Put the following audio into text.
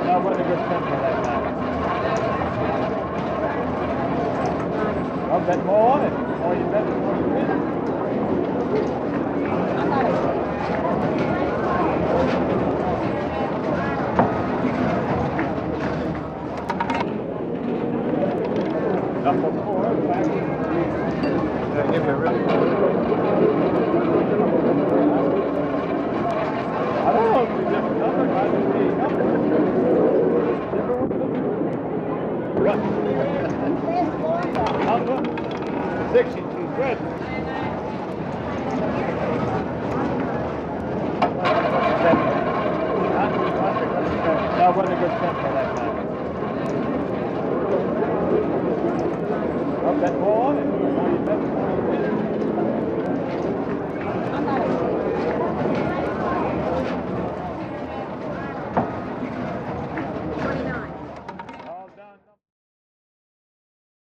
That wasn't a good tempo that time. I'll bet more on it. Or you bet more you win. Number 4, back. They'll give you a really good. I don't know if it's a different number. I just see what? Number 62. Good. That wasn't a good tempo that time.